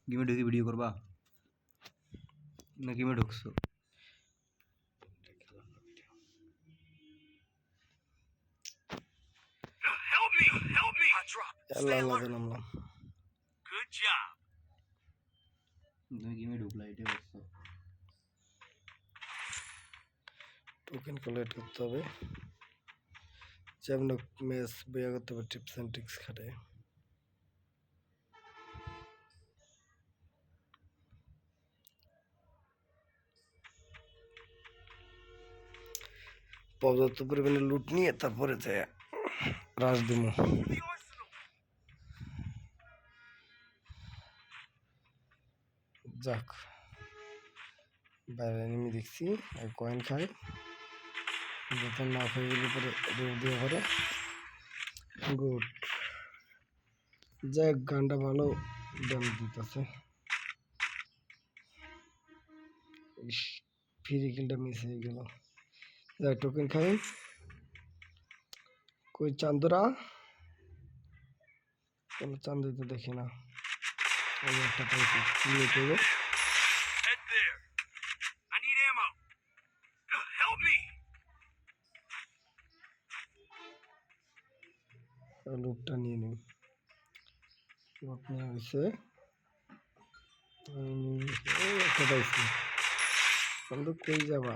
গেমে ঢুকে ভিডিও করবা না গেমে ঢুকছো? নামলাম। তুমি গেমে ঢুকলা, এটাই করছো। টোকেন কালেক্ট করতে হবে, যেমন ম্যাচ বইয়া করতে হবে, টিপস অ্যান্ড ট্রিক্স খাটে। পর্যাপ্ত পরিমাণে লুট নিয়ে তারপরে রাশ দিব। যাক, বাইরে নেমে দেখছি কয়েন খাই, যখন না হয়ে গেলে পরে রেট দিয়ে পরে গুড। যাক, গানটা ভালো ড্যামেজ দিতেছে। ফ্রি কিলটা মিস হয়ে গেল। যাক, টোকেন খাই। কই চান্দরা? কোনো চান্দু তো দেখি না। আমি একটা পাইছি, নিয়ে করবো। লুটটা নিয়ে নিই। লুট নেওয়া হয়েছে, একটা পাইছি। চান্দু কই যাবা?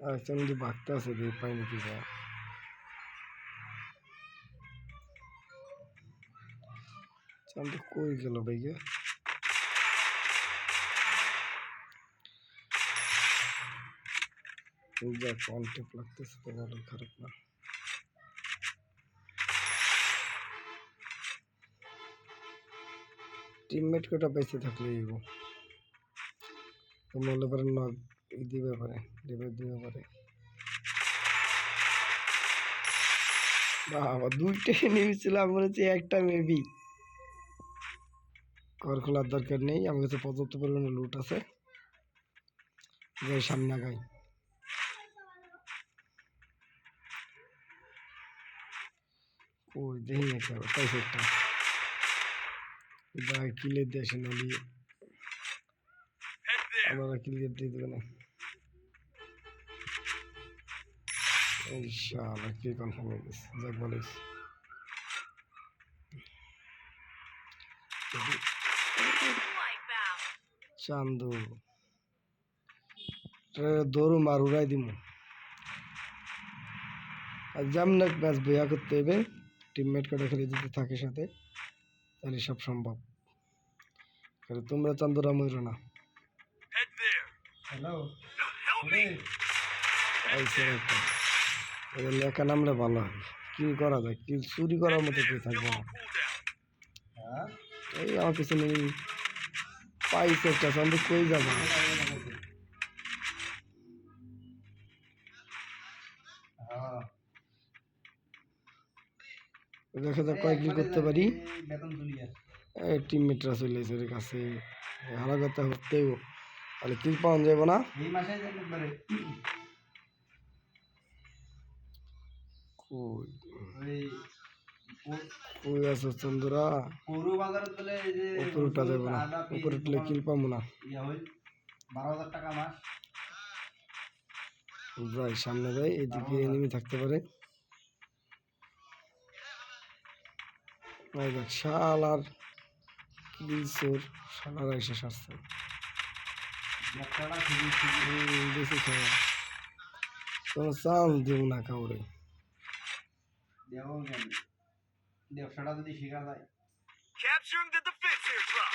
আর চান্দু বাঘতে আছে, পাই নাকি যা। চান্দু কই গেল ভাইয়া? যাক, কন্টেপ লাগতেছে তো ভালো, খারাপ না। টিমমেট কটা পাইছে থাকলে মনে পারেন না দিবে পারে, দিবে পারে। বাবা, দুইটাই নেমেছিলাম, মনে হচ্ছে একটা মেবি। ঘর খোলার দরকার নেই, আমার কাছে পর্যাপ্ত পরিমাণে লুট আছে। যাই সামনে আগাই। ওই দেখি না কেউ পাইছে একটা। কিলের দিয়ে আসে, নলি আমরা ক্লিয়ার দিয়ে দেবে না। ইনশাআল্লাহ কি কনফার্ম হয়ে গেছে। যাক, বলিস চান্দু দৌড়ু মার উড়াই দিব। আর যেমন ম্যাচ বইয়া করতে হবে, টিমমেট করে খেলে যদি থাকে সাথে, তাহলে সব সম্ভব। তোমরা চান্দুরা ময়ূর না। হ্যালো, লেখা নামলে ভালো হয়। কি করা যায়? কি চুরি করার মতো কেউ থাকবে না। এই আমার পিছনে পাইছে একটা চান্দু, কই যাবে? দেখা যাক কয়েক কি করতে পারি। টিমমেটরা চলে এসে কাছে, হারা কথা হতেই তাহলে কিল পাওয়া যাবো না। কই আছো চন্দুরা? উপরে উঠা যাবো না, উপরে উঠলে কিল পাবো না। যাই সামনে যাই, এদিকে এনিমি থাকতে পারে। শালার কিল চোর, শালার এসে সারছে। কোনো চান্স দেব না কাউরে। ব্যবসাটা যদি শেখা যায়। Capturing the defense airdrop.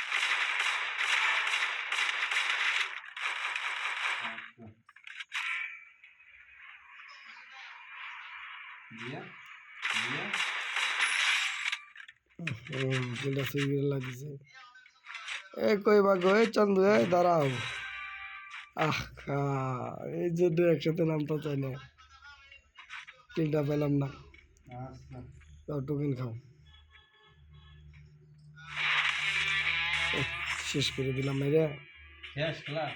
লাগিছে। কই বাগো, চন্দু দাঁড়াও। এই জন্য একসাথে নামতে চাই না, কিলটা পেলাম না। টোকেন খাও, শেষ করে দিলাম। শেষ খেলা।